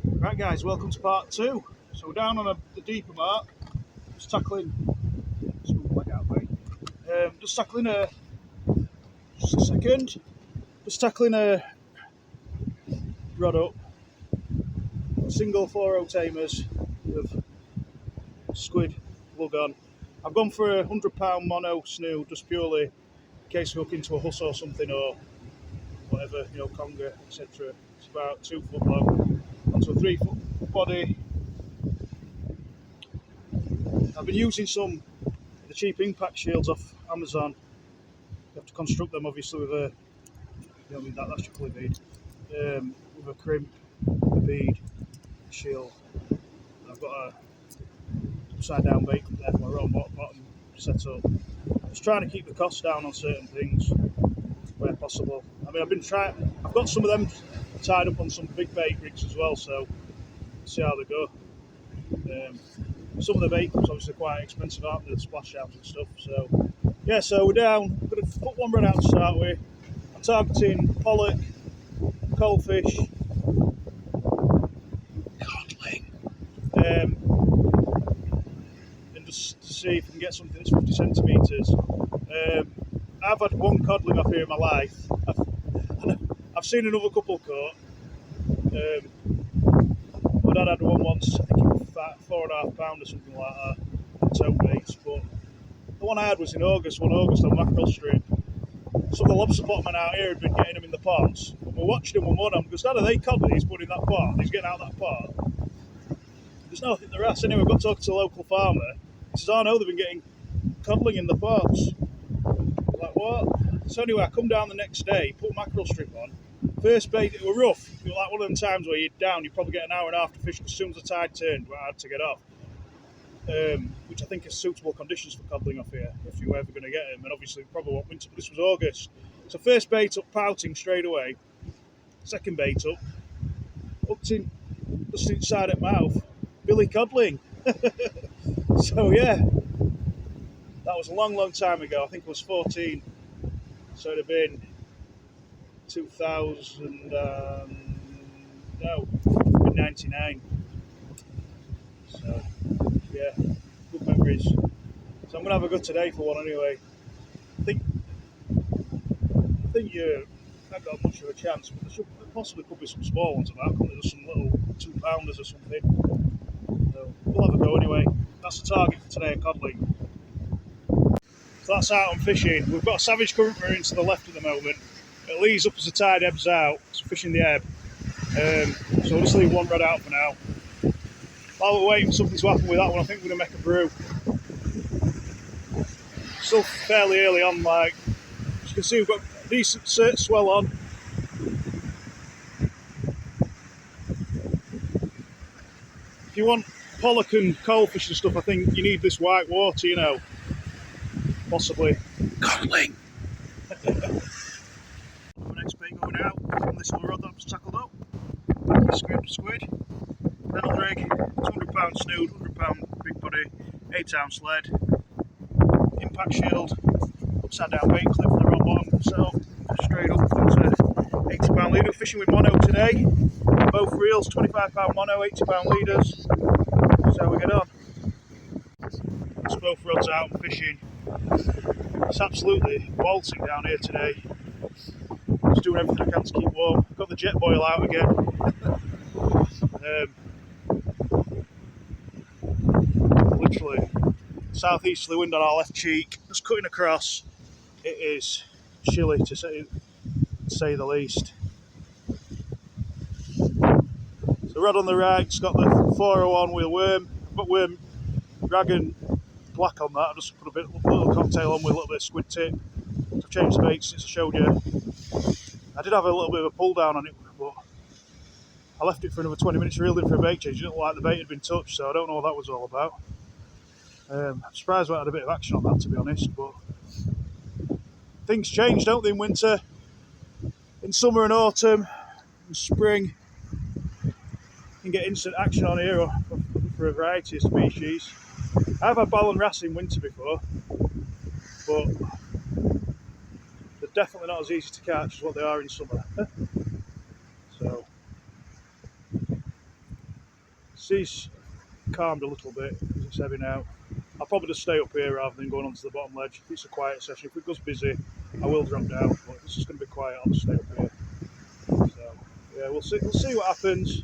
Right guys, welcome to part two. So we're down on the deeper mark, just tackling, just tackling just a second, just tackling a rod up, single 4.0 tamers with squid lug on. I've gone for a £100 mono snoo, just purely in case we hook into a huss or something or whatever, conger, etc. It's about 2 foot long, onto a 3 foot body. I've been using some of the cheap impact shields off Amazon. You have to construct them obviously with a, that's your pulley bead, with a crimp, a bead, a shield. I've got a upside down bait there for my roll bottom set up. Just trying to keep the costs down on certain things where possible. I mean, I've got some of them tied up on some big bait rigs as well, so see how they go. Some of the bait was obviously quite expensive, aren't they, the splash outs and stuff. So yeah, so we're down. I'm going to put one rod out to start with. I'm targeting pollock, coalfish, codling, and just to see if we can get something that's 50 centimetres. I've had one codling off here in my life. I've seen another couple caught. My dad had one once, I think it was £4.5 or something like that, on tow baits. But the one I had was in August, one August on mackerel strip. Some of the lobster bottommen out here had been getting them in the ponds. And we watched him one morning because Dad, are they codling? He's putting in that pot. He's getting out of that pot. There's nothing in the rest. Anyway, we've got talking to a local farmer. He says, oh no, they've been getting codling in the pots. I'm like, what? So anyway, I come down the next day, put a mackerel strip on. First bait, it was rough. It was like one of them times where you're down, you probably get an hour and a half to fish as soon as the tide turned, I had to get off. Which I think is suitable conditions for codling off here, if you're ever going to get them. And obviously, probably what winter, but this was August. So first bait up, pouting straight away. Second bait up, hooked in, just inside at mouth, Billy codling. So yeah, that was a long, long time ago. I think it was 14. So it'd have been 2000, no, 99. So yeah, good memories. So I'm gonna have a go today for one anyway. I think you haven't got much of a chance, but there possibly could be some small ones about. Couldn't there? Just some little 2 pounders or something. So we'll have a go anyway. That's the target for today, codling. So that's out on fishing. We've got a savage current running to the left at the moment. It leaves up as the tide ebbs out. So fishing the ebb. So we'll just leave one rod out for now. While we're waiting for something to happen with that one, I think we're going to make a brew. Still fairly early on, like, as you can see, we've got a decent swell on. If you want pollock and coalfish and stuff, I think you need this white water, possibly. Codling! The next bait going out on this little rod that was tackled up. Back squid. Then on the rig, £200 snood, £100 big body, 8-ounce lead, impact shield, upside down bait clip for the roll bottom, so straight up to £80 leader. Fishing with mono today, both reels, £25 mono, £80 leaders. So we get on. It's both rods out and fishing. It's absolutely waltzing down here today. Just doing everything I can to keep warm. Got the jet boil out again. Literally southeasterly wind on our left cheek, just cutting across. It is chilly to say the least. So rod on the right's got the 401 with worm. I've got worm dragon black on that. I just put a little cocktail on with a little bit of squid tip. So I've changed the bait since I showed you. I did have a little bit of a pull down on it, but I left it for another 20 minutes, reeled in for a bait change. It didn't look like the bait had been touched, so I don't know what that was all about. I'm surprised we had a bit of action on that, to be honest, but things change, don't they, in winter? In summer and autumn and spring, you can get instant action on here for a variety of species. I've had ball and wrasse in winter before, but they're definitely not as easy to catch as what they are in summer. So Sea's calmed a little bit as it's heavy now. I'll probably just stay up here rather than going onto the bottom ledge. If it's a quiet session, if it goes busy, I will drop down. But if it's just going to be quiet, I'll just stay up here. So yeah, we'll see. We'll see what happens.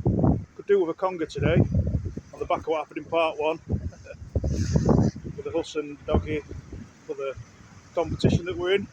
Could do with a conger today on the back of what happened in part one with the Huss and Doggy for the competition that we're in.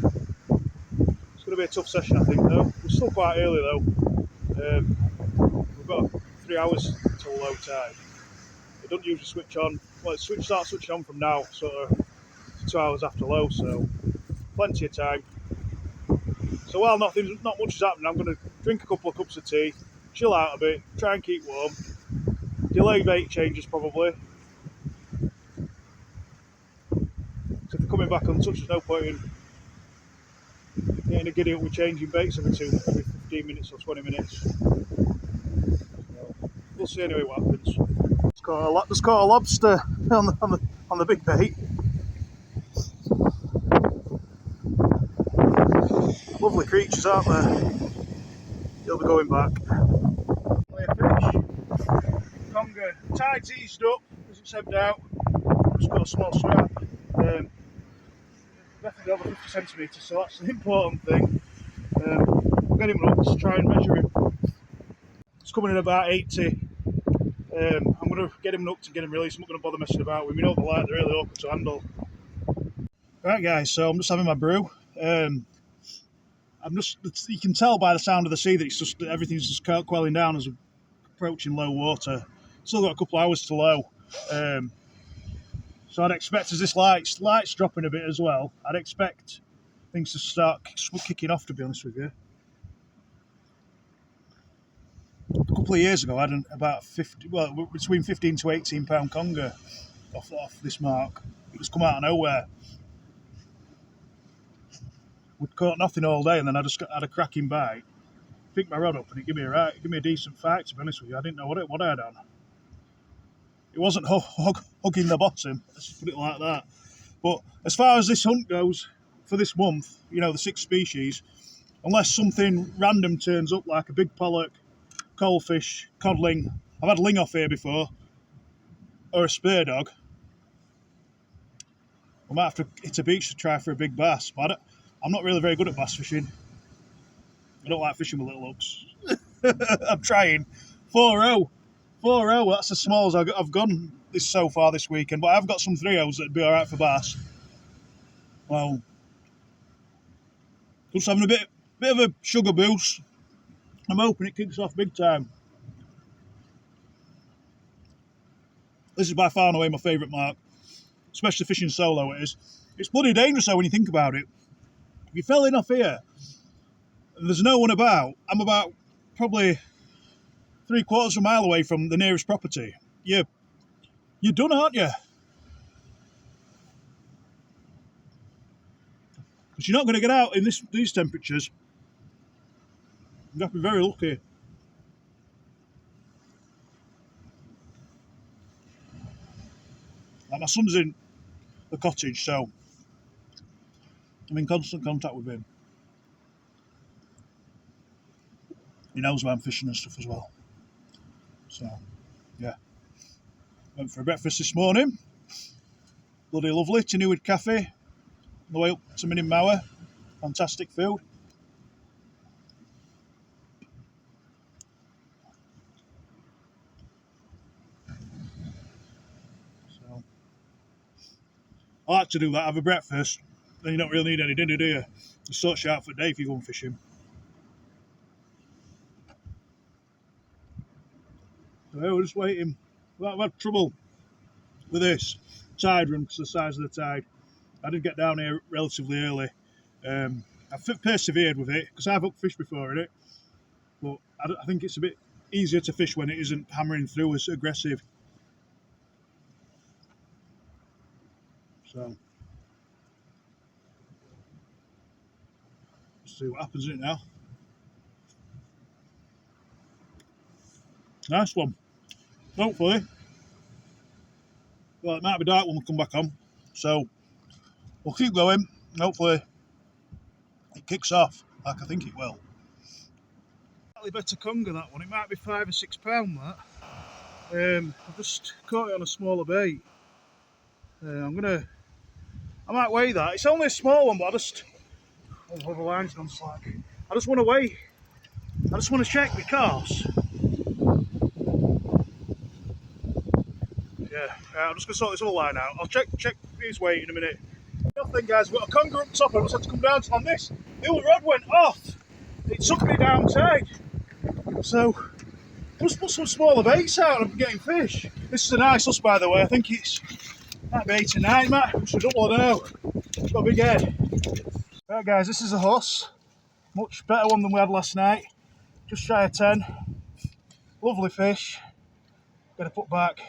It's going to be a tough session, I think. Though we're still quite early though. We've got 3 hours till low tide. It doesn't usually switch on. Well, it starts switching on from now, sort of 2 hours after low, so plenty of time. So while not much is happening, I'm going to drink a couple of cups of tea, chill out a bit, try and keep warm, delay bait changes probably. So if they're coming back untouched, there's no point in getting a giddy up with changing baits every 15 minutes or 20 minutes. So we'll see anyway what happens. Just caught a lobster on the big bait. Lovely creatures, aren't they? He'll be going back. Play a fish. Conger. Tide's eased up as it's ebbed out. Just got a small strap. Definitely over 50 centimetres, so that's the important thing. I'll get him up to try and measure him. It's coming in about 80. I'm going to get him up to get him released. I'm not going to bother messing about with him. You know the light, they're really awkward to handle. Right guys, so I'm just having my brew. You can tell by the sound of the sea that everything's just quelling down as we're approaching low water. Still got a couple of hours to low. So I'd expect as this light's dropping a bit as well, I'd expect things to start kicking off, to be honest with you. A couple of years ago I had about between 15 to 18 pound conger off this mark. It was come out of nowhere. We'd caught nothing all day, and then I just had a cracking bite. Picked my rod up, and it gave me a decent fight. To be honest with you, I didn't know what I had on. It wasn't hugging the bottom. Let's put it like that. But as far as this hunt goes for this month, the 6 species, unless something random turns up like a big pollock, coalfish, codling. I've had ling off here before, or a spear dog. I might have to hit a beach to try for a big bass, but I'm not really very good at bass fishing. I don't like fishing with little hooks. I'm trying. 4-0. 4-0, that's as small as I've gone so far this weekend, but I've got some 3-0s that'd be alright for bass. Well, just having a bit of a sugar boost. I'm hoping it kicks off big time. This is by far and away my favourite mark, especially fishing solo it is. It's bloody dangerous though when you think about it. If you fell in off here and there's no one about, I'm about probably 3/4 of a mile away from the nearest property. You're done, aren't you? Because you're not going to get out in these temperatures. You have to be very lucky. Like my son's in the cottage, so I'm in constant contact with him. He knows where I'm fishing and stuff as well. So, yeah. Went for a breakfast this morning. Bloody lovely. Tinnywood Cafe. On the way up to Minimmower. Fantastic food. So, I like to do that, have a breakfast. Then you don't really need any dinner, do you? Just sort you out for the day if you go fishing. So we're just waiting. I've had trouble with this tide run because of the size of the tide. I did get down here relatively early. I've persevered with it because I've hooked fish before in it, but I think it's a bit easier to fish when it isn't hammering through as aggressive. So, let's see what happens in it now. Nice one. Hopefully. Well, it might be dark when we come back on. So, we'll keep going. Hopefully, it kicks off like I think it will. slightly better conger, that one. It might be £5 or £6, that. I've just caught it on a smaller bait. I might weigh that. It's only a small one, but oh, the line's gone slack. I just want to weigh. I just want to check because, I'm just going to sort this other line out. I'll check his weight in a minute. Nothing, guys. We've got a conger up top. I just had to come down on this. The other rod went off. It took me down tight. So, just put some smaller baits out and I'm getting fish. This is a nice huss, by the way. I think might be 8 or 9, Matt. Should double, I don't know. It's got a big head. Right, guys, this is a huss. Much better one than we had last night. Just shy of 10. Lovely fish. Gonna put back.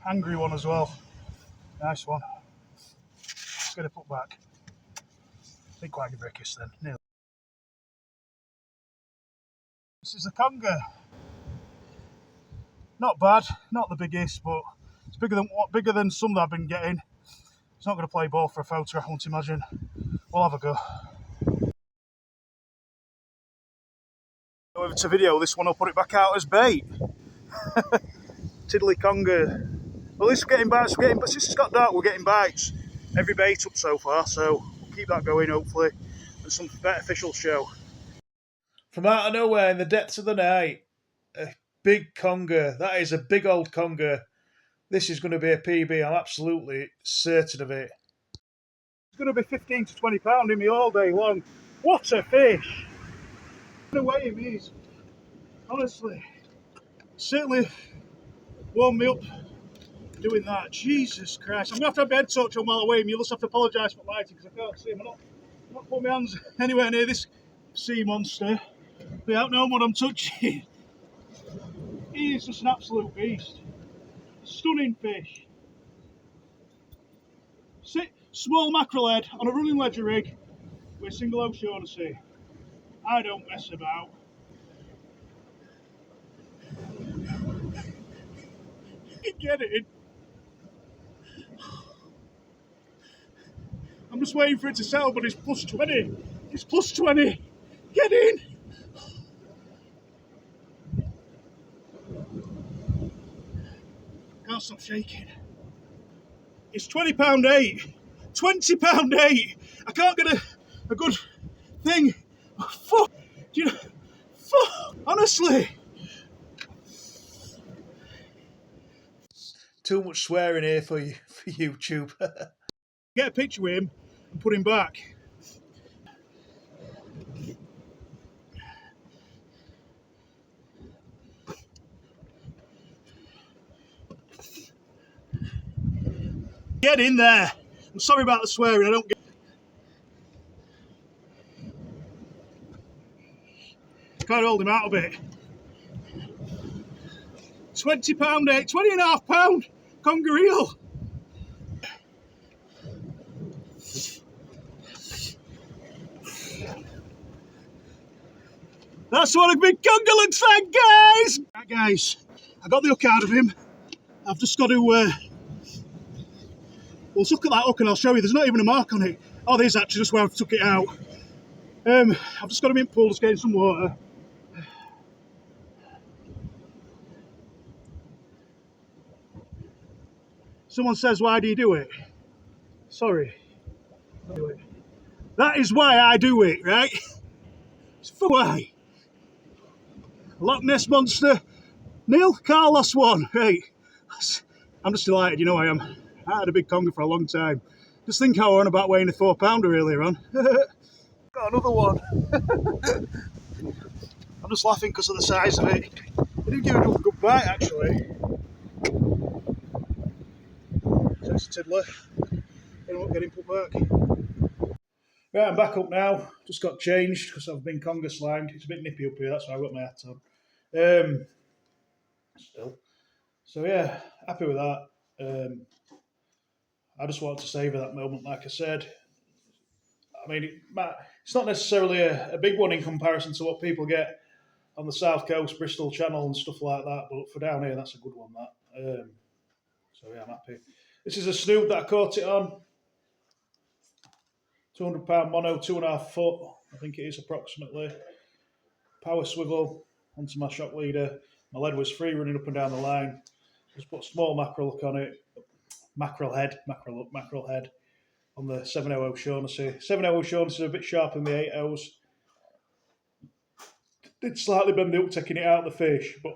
Angry one as well. Nice one. Gonna put back. Didn't quite give her a kiss then. Nearly. This is a conger. Not bad, not the biggest, but it's bigger than some that I've been getting. It's not going to play ball for a photograph, I won't imagine. We'll have a go. Over to video this one, I'll put it back out as bait. Tiddly conger. Well, at least we're getting bites. Since it's got dark, we're getting bites. Every bait up so far, so we'll keep that going hopefully, and some better fish will show. From out of nowhere in the depths of the night, a big conger. That is a big old conger. This is going to be a PB. I'm absolutely certain of it. It's going to be 15 to 20 pound in me all day long. What a fish! The way him is, honestly, certainly warmed me up doing that. Jesus Christ! I'm going to have my head torch on while I weigh him. You'll just have to apologise for lighting because I can't see him. I'm not putting my hands anywhere near this sea monster. Without knowing what I'm touching. He is just an absolute beast. Stunning fish. Small mackerel head on a running ledger rig with a single O'Shaughnessy. I don't mess about. Get it in. I'm just waiting for it to settle, but it's plus 20. It's plus 20. Get in. Can't stop shaking. It's £20.8. £20.8. I can't get a good thing. Fuck. Do you know? Fuck. Honestly. Too much swearing here for YouTube. Get a picture with him and put him back. Get in there. I'm sorry about the swearing. I don't get. Can't hold him out a bit. £20.8, £20.5 conger eel. That's what a big conger looks like, guys. Right, guys, I got the hook out of him. I've just got to. Well, look at that hook, and I'll show you. There's not even a mark on it. Oh, there's actually just where I took it out. I've just got him in pool, just getting some water. Someone says, why do you do it? Sorry. That is why I do it, right? It's for why. Loch Ness Monster. Neil, Carlos won. Right. I'm just delighted, you know I am. I had a big conger for a long time. Just think how I went about weighing a 4-pounder earlier on. Got another one. I'm just laughing because of the size of it. It did give it a good bite, actually. So it's a tiddler. I won't get him put back. Right, I'm back up now. Just got changed because I've been conger slimed. It's a bit nippy up here, that's why I've got my hat on. Still. So yeah, happy with that. I just wanted to savour that moment, like I said. I mean, it's not necessarily a big one in comparison to what people get on the South Coast, Bristol Channel and stuff like that, but for down here, that's a good one, that. So yeah, I'm happy. This is a snood that I caught it on. £200 mono, 2.5 foot, I think it is approximately. power swivel onto my shock leader. My lead was free running up and down the line. Just put a small mackerel hook on it, mackerel head on the 700 Shaughnessy. 700 Shaughnessy is a bit sharper than the 8.0s. Did slightly bend the hook taking it out of the fish, but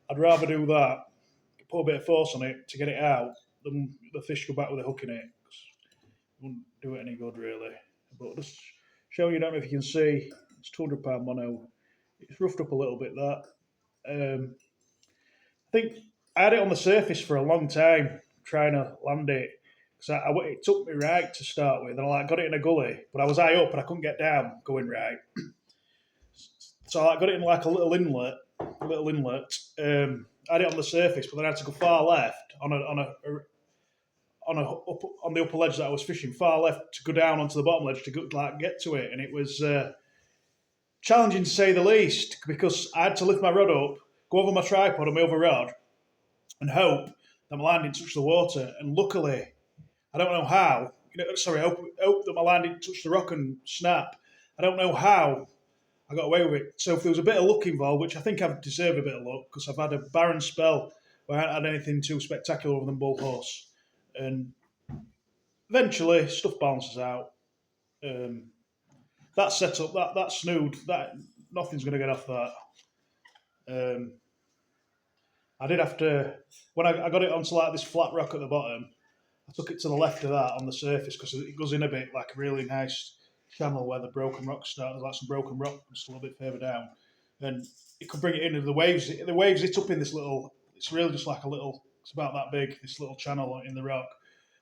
I'd rather do that, put a bit of force on it to get it out, than the fish go back with a hook in it. It wouldn't do it any good, really. But just showing you, don't know if you can see, it's £200 mono. It's roughed up a little bit, that. I think I had it on the surface for a long time, trying to land it. Because it took me right to start with, and I got it in a gully, but I was high up and I couldn't get down going right. So I got it in like a little inlet. I had it on the surface, but then I had to go far left on the upper ledge that I was fishing, far left to go down onto the bottom ledge to get to it, and it was challenging to say the least, because I had to lift my rod up, go over my tripod and my other rod, and hope that my line didn't touch the water. And luckily, I don't know how. Hope that my line didn't touch the rock and snap. I don't know how I got away with it. So if there was a bit of luck involved, which I think I've deserved a bit of luck, because I've had a barren spell where I haven't had anything too spectacular other than bull horse. And eventually, stuff balances out. That setup, that snood, that nothing's going to get off that. I did have to, when I got it onto like this flat rock at the bottom, I took it to the left of that on the surface because it goes in a bit like a really nice channel where the broken rocks start. There's like some broken rock just a little bit further down, and it could bring it into the waves. The waves hit up in this little. It's really just like a little. It's about that big. This little channel in the rock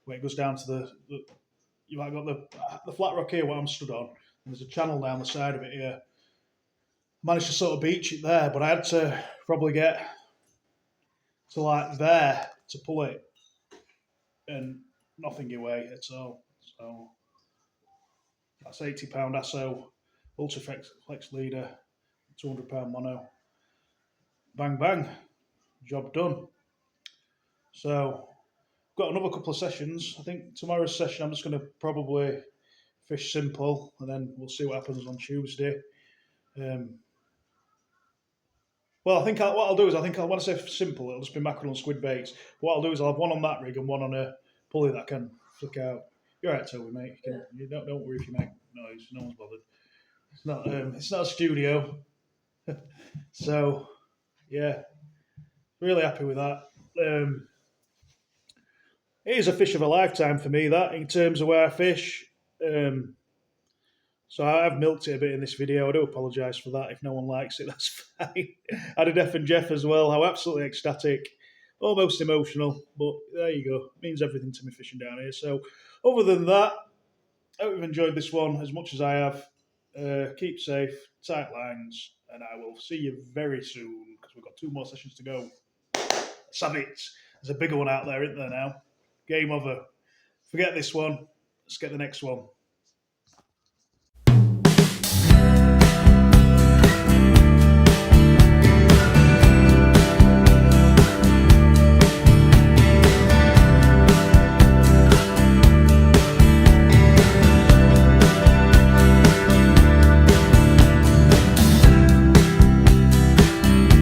where it goes down to the you might got the flat rock here where I'm stood on, and there's a channel down the side of it here. Managed to sort of beach it there, but I had to probably get to like there to pull it, and nothing away at all. So that's £80 ASO Ultra Flex Leader, £200 mono. Bang bang, job done. So got another couple of sessions. I think tomorrow's session I'm just going to probably fish simple, and then we'll see what happens on Tuesday. Well, I think what I'll do is when I say simple, it'll just be mackerel and squid baits. What I'll do is I'll have one on that rig and one on a pulley that can flick out. You're right, Toby, mate. You don't worry if you make noise. No one's bothered. It's not a studio. So yeah, really happy with that. It is a fish of a lifetime for me, that, in terms of where I fish. So I've milked it a bit in this video. I do apologise for that. If no one likes it, that's fine. I did F and Jeff as well. How absolutely ecstatic, almost emotional, but there you go. It means everything to me fishing down here. So other than that, I hope you've enjoyed this one as much as I have. Keep safe, tight lines, and I will see you very soon, because we've got 2 more sessions to go. Savage. There's a bigger one out there, isn't there now? Game over. Forget this one. Let's get the next one.